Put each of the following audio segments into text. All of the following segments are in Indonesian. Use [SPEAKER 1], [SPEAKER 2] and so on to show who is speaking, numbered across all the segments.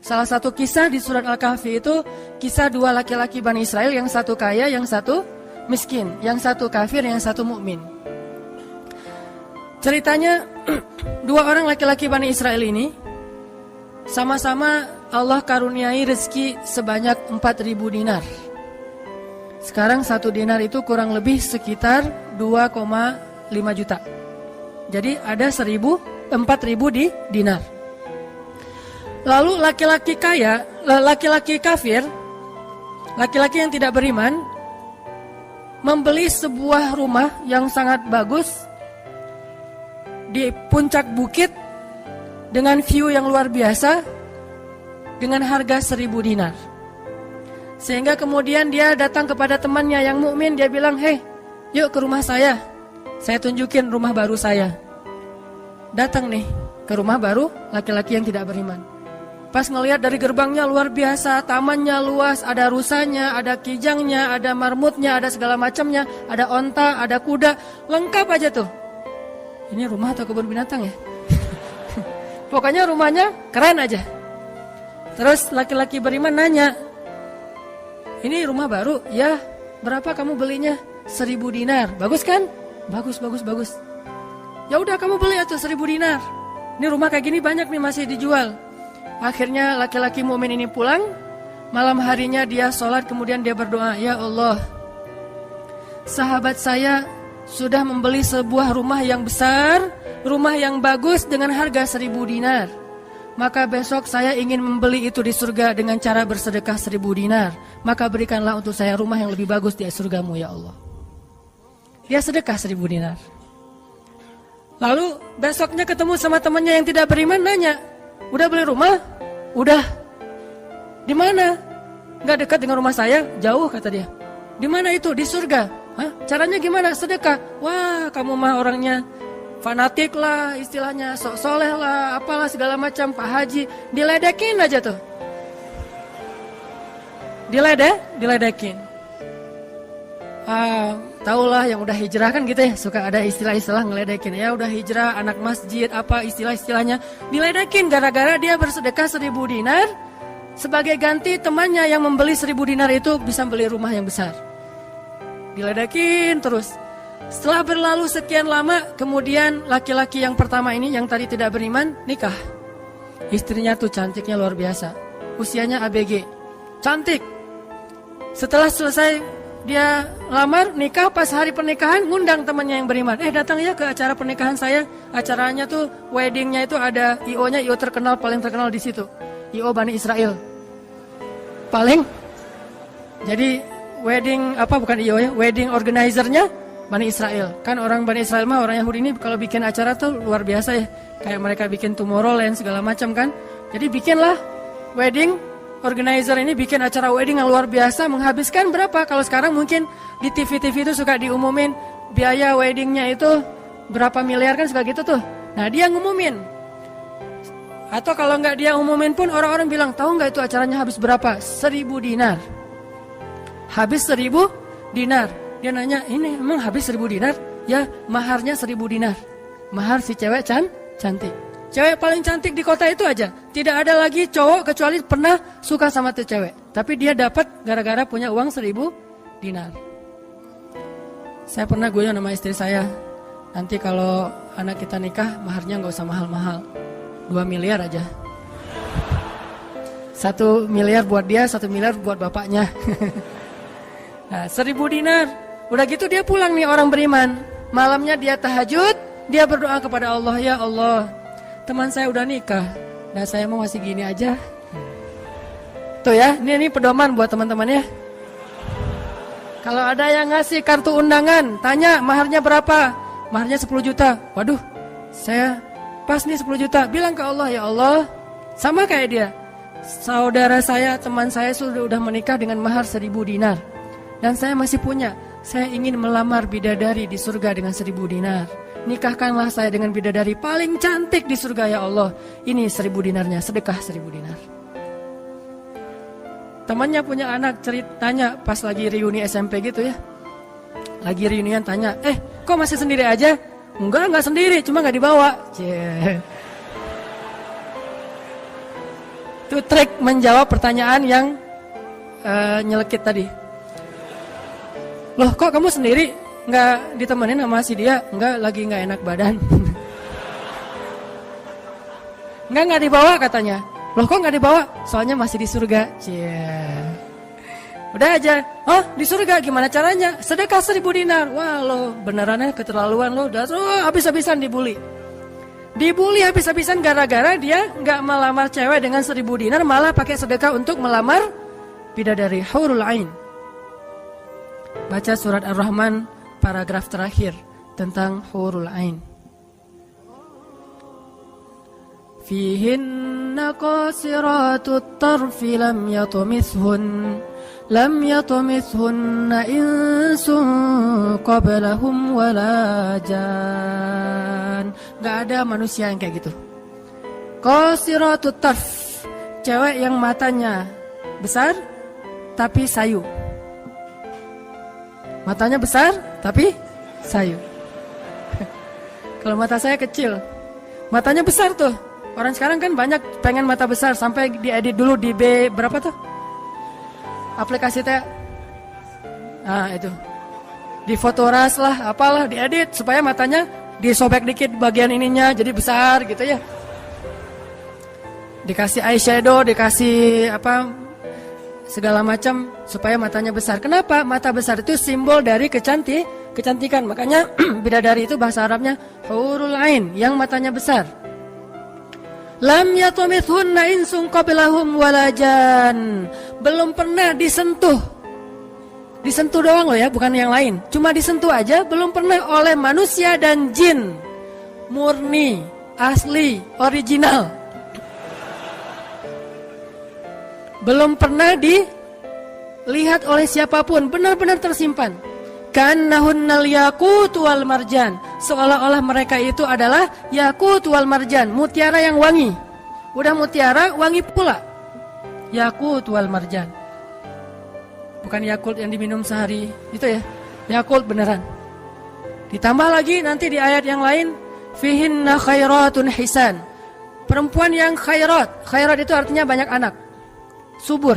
[SPEAKER 1] Salah satu kisah di surat Al-Kahfi itu kisah dua laki-laki Bani Israel, yang satu kaya, yang satu miskin, yang satu kafir, yang satu mukmin. Ceritanya dua orang laki-laki Bani Israel ini sama-sama Allah karuniai rezeki sebanyak 4.000 dinar. Sekarang 1 dinar itu kurang lebih sekitar 2,5 juta. Jadi ada 4.000 dinar. Lalu laki-laki kaya, laki-laki kafir, laki-laki yang tidak beriman, membeli sebuah rumah yang sangat bagus di puncak bukit dengan view yang luar biasa dengan harga 1.000 dinar. Sehingga kemudian dia datang kepada temannya yang mukmin, dia bilang, "Hei, yuk ke rumah saya tunjukin rumah baru saya." Datang nih ke rumah baru laki-laki yang tidak beriman. Pas ngelihat dari gerbangnya luar biasa, tamannya luas, ada rusanya, ada kijangnya, ada marmutnya, ada segala macamnya, ada onta, ada kuda, lengkap aja tuh. Ini rumah atau kebun binatang ya? Pokoknya rumahnya keren aja. Terus laki-laki beriman nanya, "Ini rumah baru?" "Ya." "Berapa kamu belinya?" 1.000 dinar. "Bagus kan?" Bagus. "Ya udah kamu beli atau 1.000 dinar. Ini rumah kayak gini banyak nih masih dijual." Akhirnya laki-laki mukmin ini pulang. Malam harinya dia sholat, kemudian dia berdoa, "Ya Allah, sahabat saya sudah membeli sebuah rumah yang besar, rumah yang bagus dengan harga 1.000 dinar. Maka besok saya ingin membeli itu di surga dengan cara bersedekah 1.000 dinar. Maka berikanlah untuk saya rumah yang lebih bagus di surgamu ya Allah." Dia sedekah 1.000 dinar. Lalu besoknya ketemu sama temannya yang tidak beriman, nanya, "Udah beli rumah?" "Udah." "Di mana?" "Nggak dekat dengan rumah saya, jauh," kata dia. "Di mana itu?" "Di surga." "Hah? Caranya gimana?" "Sedekah." "Wah, kamu mah orangnya fanatik lah, istilahnya sok soleh lah, apalah segala macam, Pak Haji." Diledekin aja tuh. Diledekin. Taulah yang udah hijrah kan gitu ya, suka ada istilah-istilah ngeledekin. Ya udah hijrah, anak masjid, apa istilah-istilahnya. Diledekin gara-gara dia bersedekah 1.000 dinar. Sebagai ganti temannya yang membeli 1.000 dinar itu bisa beli rumah yang besar. Diledekin terus. Setelah berlalu sekian lama, kemudian laki-laki yang pertama ini yang tadi tidak beriman nikah. Istrinya tuh cantiknya luar biasa, usianya ABG, cantik. Setelah selesai dia lamar, nikah, pas hari pernikahan ngundang temannya yang beriman. Datang ya ke acara pernikahan saya. Acaranya tuh weddingnya itu ada IO-nya, IO terkenal, paling terkenal di situ. IO Bani Israel. Paling. Jadi wedding bukan IO ya, wedding organizer-nya Bani Israel. Kan orang Bani Israel mah orang Yahudi ini kalau bikin acara tuh luar biasa ya. Kayak mereka bikin Tomorrowland segala macam kan. Jadi bikinlah wedding organizer ini bikin acara wedding yang luar biasa, menghabiskan berapa? Kalau sekarang mungkin di TV-TV itu suka diumumin biaya weddingnya itu berapa miliar kan, suka gitu tuh. Nah dia ngumumin. Atau kalau nggak dia umumin pun orang-orang bilang, tahu nggak itu acaranya habis berapa? 1.000 dinar. Habis 1.000 dinar. Dia nanya, ini emang habis 1.000 dinar? Ya, maharnya 1.000 dinar. Mahar si cewek cantik. Cewek paling cantik di kota itu aja. Tidak ada lagi cowok kecuali pernah suka sama tuh cewek. Tapi dia dapat gara-gara punya uang 1.000 dinar. Saya pernah guyon sama istri saya. Nanti kalau anak kita nikah, maharnya gak usah mahal-mahal. 2 miliar aja. 1 miliar buat dia, 1 miliar buat bapaknya. Nah, 1.000 dinar. Udah gitu dia pulang nih orang beriman. Malamnya dia tahajud, dia berdoa kepada Allah, ya Allah, teman saya udah nikah, dan saya mau masih gini aja. Tuh ya, ini pedoman buat teman-teman ya. Kalau ada yang ngasih kartu undangan, tanya maharnya berapa? Maharnya 10 juta. Waduh, saya pas nih 10 juta. Bilang ke Allah, ya Allah, sama kayak dia. Saudara saya, teman saya sudah menikah dengan mahar 1.000 dinar. Dan saya masih punya. Saya ingin melamar bidadari di surga dengan 1.000 dinar. Nikahkanlah saya dengan bidadari paling cantik di surga ya Allah. Ini 1.000 dinarnya, sedekah 1.000 dinar. Temannya punya anak, tanya pas lagi reuni SMP gitu ya. Lagi reunian tanya, kok masih sendiri aja? Enggak sendiri, cuma gak dibawa. To track menjawab pertanyaan yang nyelekit tadi. Loh kok kamu sendiri nggak ditemenin sama si dia? Lagi nggak enak badan. Nggak dibawa katanya. Loh kok nggak dibawa? Soalnya masih di surga. Cie. Udah aja. Oh di surga gimana caranya? Sedekah 1.000 dinar. Wah lo benerannya keterlaluan lo. Udah habis-habisan dibully. Dibully habis-habisan gara-gara dia nggak melamar cewek dengan 1.000 dinar, malah pakai sedekah untuk melamar bidadari Hurul Ain. Baca surat Ar-Rahman paragraf terakhir tentang Hurul Ain. Fihinna qasiratut tarfi lam yatumithunna insun qablahum wala jan. Gak ada manusia yang kayak gitu. Qasiratut tarf, cewek yang matanya besar tapi sayu. Matanya besar tapi sayu. Kalau mata saya kecil, matanya besar tuh. Orang sekarang kan banyak pengen mata besar, sampai diedit dulu di berapa tuh? Aplikasi teh. Nah, itu. Di Fotoras lah, apalah diedit supaya matanya disobek dikit bagian ininya jadi besar gitu ya. Dikasih eyeshadow, dikasih segala macam supaya matanya besar. Kenapa? Mata besar itu simbol dari kecantikan. Makanya bidadari itu bahasa Arabnya Hurul Ain, yang matanya besar. Lam yatumithunna insun qablahum walajan. Belum pernah disentuh. Disentuh doang loh ya, bukan yang lain. Cuma disentuh aja, belum pernah oleh manusia dan jin. Murni, asli, original. Belum pernah dilihat oleh siapapun, benar-benar tersimpan. Kannahunnal yaqut wal marjan. Seolah-olah mereka itu adalah yaqut wal marjan, mutiara yang wangi. Udah mutiara, wangi pula. Yaqut wal marjan. Bukan Yakult yang diminum sehari, itu ya. Yakult beneran. Ditambah lagi nanti di ayat yang lain, fihinna khairatun hisan. Perempuan yang khairat. Khairat itu artinya banyak anak. Subur.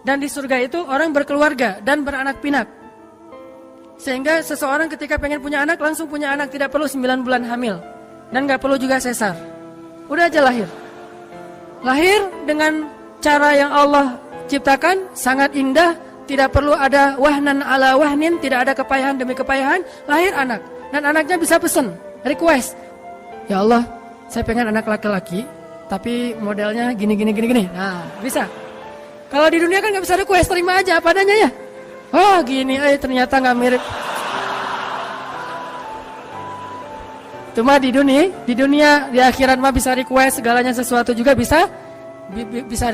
[SPEAKER 1] Dan di surga itu orang berkeluarga dan beranak pinak. Sehingga seseorang ketika pengen punya anak, langsung punya anak, tidak perlu 9 bulan hamil. Dan gak perlu juga sesar. Udah aja lahir. Lahir dengan cara yang Allah ciptakan, sangat indah. Tidak perlu ada wahnan ala wahnin, tidak ada kepayahan demi kepayahan. Lahir anak. Dan anaknya bisa pesen, request. Ya Allah, saya pengen anak laki-laki, tapi modelnya gini. Nah, bisa. Kalau di dunia kan gak bisa request, terima aja apa adanya ya. Oh gini, ternyata gak mirip. Cuma di dunia, di akhirat mah bisa request, segalanya sesuatu juga bisa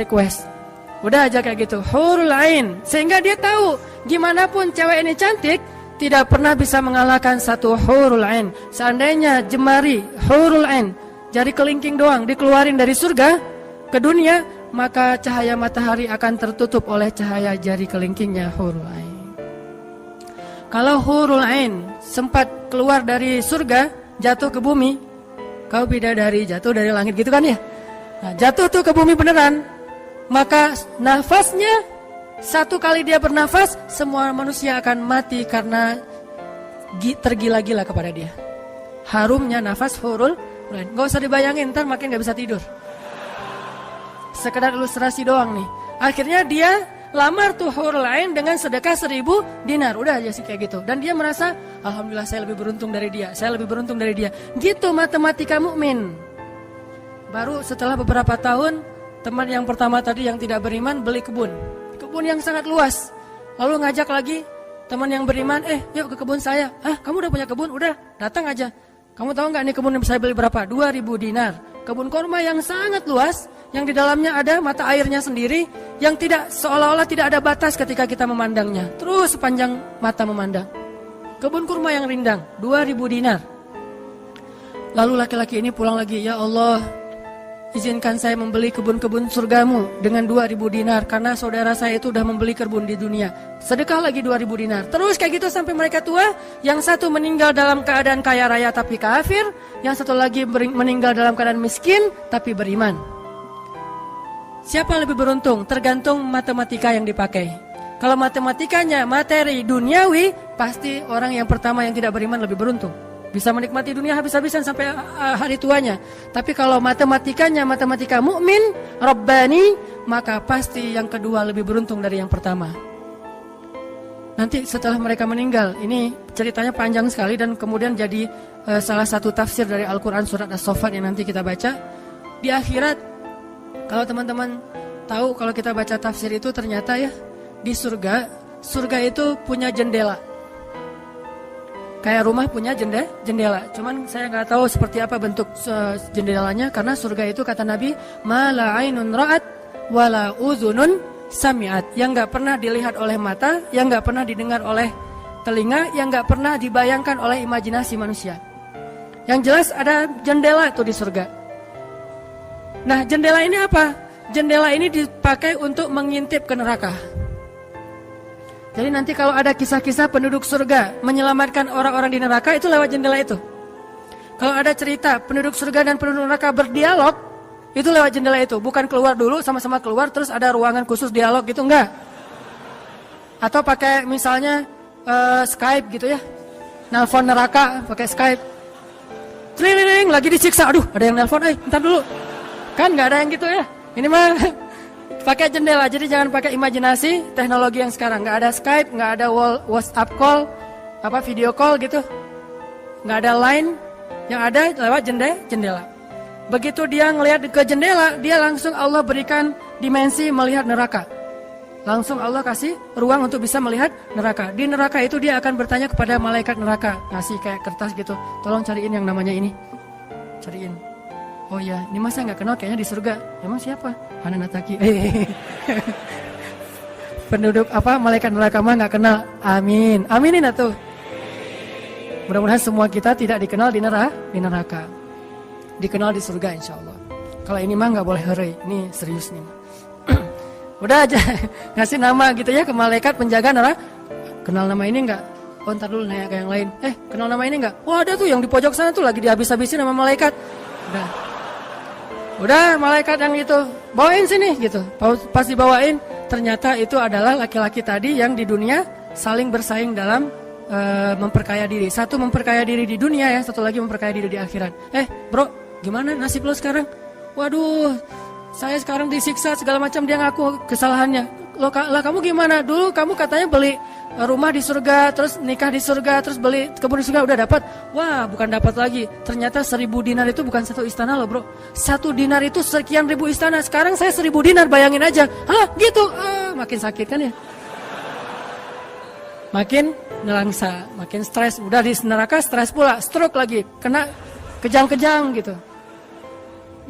[SPEAKER 1] request. Udah aja kayak gitu, Hurul Ain. Sehingga dia tahu, gimana pun cewek ini cantik, tidak pernah bisa mengalahkan satu Hurul Ain. Seandainya jemari Hurul Ain, jari kelingking doang, dikeluarin dari surga ke dunia, maka cahaya matahari akan tertutup oleh cahaya jari kelingkingnya Hurul Ain. Kalau Hurul Ain sempat keluar dari surga, jatuh ke bumi, kau bidadari jatuh dari langit gitu kan ya. Nah, jatuh tuh ke bumi beneran. Maka nafasnya, satu kali dia bernafas, semua manusia akan mati karena tergila-gila kepada dia. Harumnya nafas Hurul Ain. Gak usah dibayangin, ntar makin gak bisa tidur. Sekedar ilustrasi doang nih. Akhirnya dia lamar tuh Hurul Ain dengan sedekah 1.000 dinar. Udah aja sih kayak gitu. Dan dia merasa, alhamdulillah saya lebih beruntung dari dia. Saya lebih beruntung dari dia. Gitu matematika mukmin. Baru setelah beberapa tahun, teman yang pertama tadi yang tidak beriman beli kebun. Kebun yang sangat luas. Lalu ngajak lagi teman yang beriman, yuk ke kebun saya. Kamu udah punya kebun? Udah, datang aja. Kamu tahu nggak nih kebun yang saya beli berapa? 2.000 dinar. Kebun korma yang sangat luas, yang di dalamnya ada mata airnya sendiri, yang tidak seolah-olah tidak ada batas ketika kita memandangnya. Terus sepanjang mata memandang. Kebun kurma yang rindang, 2.000 dinar. Lalu laki-laki ini pulang lagi, ya Allah, izinkan saya membeli kebun-kebun surgamu dengan 2.000 dinar, karena saudara saya itu udah membeli kebun di dunia. Sedekah lagi 2.000 dinar. Terus kayak gitu sampai mereka tua. Yang satu meninggal dalam keadaan kaya raya tapi kafir, yang satu lagi meninggal dalam keadaan miskin tapi beriman. Siapa lebih beruntung? Tergantung matematika yang dipakai. Kalau matematikanya materi duniawi, pasti orang yang pertama yang tidak beriman lebih beruntung. Bisa menikmati dunia habis-habisan sampai hari tuanya. Tapi kalau matematikanya matematika mukmin, Rabbani, maka pasti yang kedua lebih beruntung dari yang pertama. Nanti setelah mereka meninggal, ini ceritanya panjang sekali dan kemudian jadi salah satu tafsir dari Al-Quran surat As-Saffat yang nanti kita baca. Di akhirat, kalau teman-teman tahu, kalau kita baca tafsir itu ternyata ya, di surga itu punya jendela. Kayak rumah punya jendela. Cuman saya nggak tahu seperti apa bentuk jendelanya, karena surga itu kata Nabi, ma la ainun ra'at wa la uzunun sami'at, yang nggak pernah dilihat oleh mata, yang nggak pernah didengar oleh telinga, yang nggak pernah dibayangkan oleh imajinasi manusia. Yang jelas ada jendela itu di surga. Nah, jendela ini apa? Jendela ini dipakai untuk mengintip ke neraka. Jadi nanti kalau ada kisah-kisah penduduk surga menyelamatkan orang-orang di neraka, itu lewat jendela itu. Kalau ada cerita penduduk surga dan penduduk neraka berdialog, itu lewat jendela itu. Bukan keluar dulu, sama-sama keluar terus ada ruangan khusus dialog gitu, enggak. Atau pakai misalnya Skype gitu ya, nelpon neraka pakai Skype. Tring, lagi disiksa, aduh ada yang nelpon, bentar dulu. Kan nggak ada yang gitu ya. Ini mah pakai jendela, jadi jangan pakai imajinasi teknologi yang sekarang. Nggak ada Skype, nggak ada WhatsApp call, video call gitu. Nggak ada line, yang ada lewat jendela. Begitu dia ngelihat ke jendela, dia langsung Allah berikan dimensi melihat neraka. Langsung Allah kasih ruang untuk bisa melihat neraka. Di neraka itu dia akan bertanya kepada malaikat neraka, ngasih kayak kertas gitu, tolong cariin yang namanya ini. Cariin. Oh ya, ini masa nggak kenal, kayaknya di surga. Emang siapa? Hananataki. Penduduk malaikat neraka mah nggak kenal. Amin, aminin atuh. Mudah-mudahan semua kita tidak dikenal di neraka. Dikenal di surga insya Allah. Kalau ini mah nggak boleh hurry, ini serius nih. Udah aja ngasih nama gitu ya ke malaikat penjaga neraka. Kenal nama ini nggak? Oh ntar dulu nanya ke yang lain. Kenal nama ini nggak? Oh ada tuh yang di pojok sana tuh lagi dihabis-habisin sama malaikat. Udah malaikat yang itu bawain sini gitu. Pas dibawain ternyata itu adalah laki-laki tadi yang di dunia saling bersaing dalam memperkaya diri. Satu memperkaya diri di dunia ya, satu lagi memperkaya diri di akhirat. Bro, gimana nasib lo sekarang? Waduh, saya sekarang disiksa segala macam, dia ngaku kesalahannya. Lah kamu gimana? Dulu kamu katanya beli rumah di surga, terus nikah di surga, terus beli kebun di surga, udah dapat. Wah, bukan dapat lagi. Ternyata 1000 dinar itu bukan satu istana loh, bro. 1 dinar itu sekian ribu istana. Sekarang saya 1000 dinar, bayangin aja. Hah, gitu. Makin sakit kan ya? Makin nelangsa, makin stres. Udah di neraka stres pula, stroke lagi, kena kejang-kejang gitu.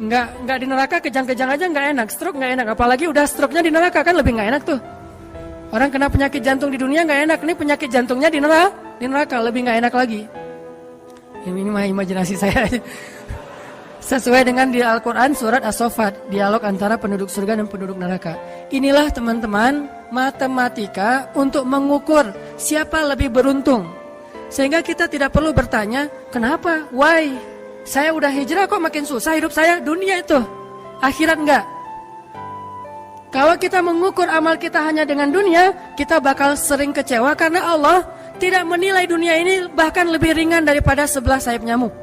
[SPEAKER 1] Enggak di neraka kejang-kejang aja enggak enak, stroke enggak enak, apalagi udah stroke-nya di neraka kan lebih enggak enak tuh. Orang kena penyakit jantung di dunia enggak enak, ini penyakit jantungnya di neraka lebih enggak enak lagi. Ini mah imajinasi saya. Sesuai dengan di Al-Quran surat As-Saffat, dialog antara penduduk surga dan penduduk neraka. Inilah teman-teman matematika untuk mengukur siapa lebih beruntung. Sehingga kita tidak perlu bertanya, kenapa? Why? Saya udah hijrah kok makin susah hidup saya. Dunia itu, akhirat enggak. Kalau kita mengukur amal kita hanya dengan dunia, kita bakal sering kecewa karena Allah tidak menilai dunia ini bahkan lebih ringan daripada 11 sayap nyamuk.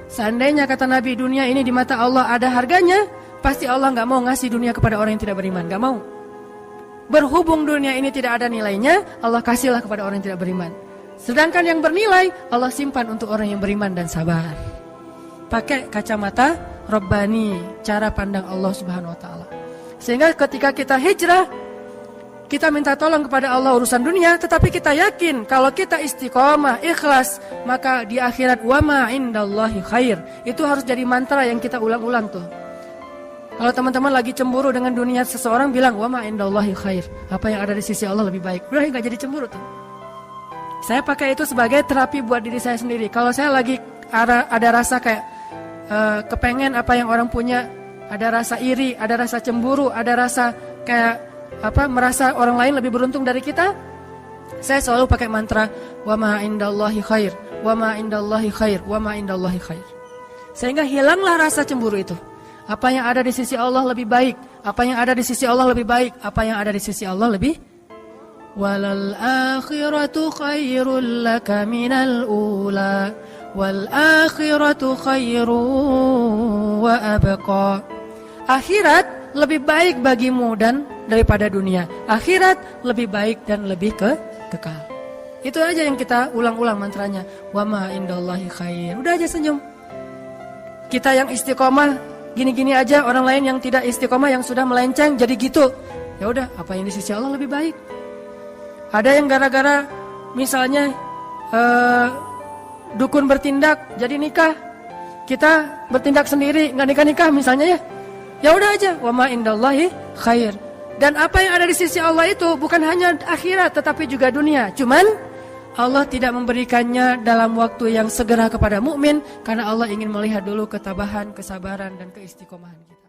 [SPEAKER 1] Seandainya kata Nabi, dunia ini di mata Allah ada harganya, pasti Allah enggak mau ngasih dunia kepada orang yang tidak beriman, enggak mau. Berhubung dunia ini tidak ada nilainya, Allah kasihlah kepada orang yang tidak beriman. Sedangkan yang bernilai, Allah simpan untuk orang yang beriman dan sabar. Pakai kacamata Rabbani, cara pandang Allah Subhanahu wa ta'ala. Sehingga ketika kita hijrah, kita minta tolong kepada Allah urusan dunia, tetapi kita yakin kalau kita istiqomah, ikhlas, maka di akhirat wa ma indallahi khair. Itu harus jadi mantra yang kita ulang-ulang tuh. Kalau teman-teman lagi cemburu dengan dunia, seseorang bilang wa ma indallahi khair. Apa yang ada di sisi Allah lebih baik. Udah enggak jadi cemburu tuh. Saya pakai itu sebagai terapi buat diri saya sendiri. Kalau saya lagi ada rasa kayak kepengen apa yang orang punya, ada rasa iri, ada rasa cemburu, ada rasa kayak merasa orang lain lebih beruntung dari kita, saya selalu pakai mantra wa ma indallahi khair, wa ma indallahi khair, wa ma indallahi khair. Sehingga hilanglah rasa cemburu itu. Apa yang ada di sisi Allah lebih baik, Apa yang ada di sisi Allah lebih baik. Apa yang ada di sisi Allah lebih. Walal akhiratu khairul laka minal ula. Wal akhiratu khairu wa abqa. Akhirat lebih baik bagimu dan daripada dunia. Akhirat lebih baik dan lebih kekal. Itu aja yang kita ulang-ulang mantranya. Wa ma indallahi khair. Udah aja senyum. Kita yang istiqomah gini-gini aja, orang lain yang tidak istiqomah yang sudah melenceng jadi gitu. Ya udah, apa yang di sisi Allah lebih baik. Ada yang gara-gara misalnya dukun bertindak jadi nikah. Kita bertindak sendiri nggak nikah-nikah misalnya ya. Ya udah aja, wa ma indallahi khair. Dan apa yang ada di sisi Allah itu bukan hanya akhirat tetapi juga dunia. Cuman Allah tidak memberikannya dalam waktu yang segera kepada mukmin karena Allah ingin melihat dulu ketabahan, kesabaran dan keistiqomahan kita.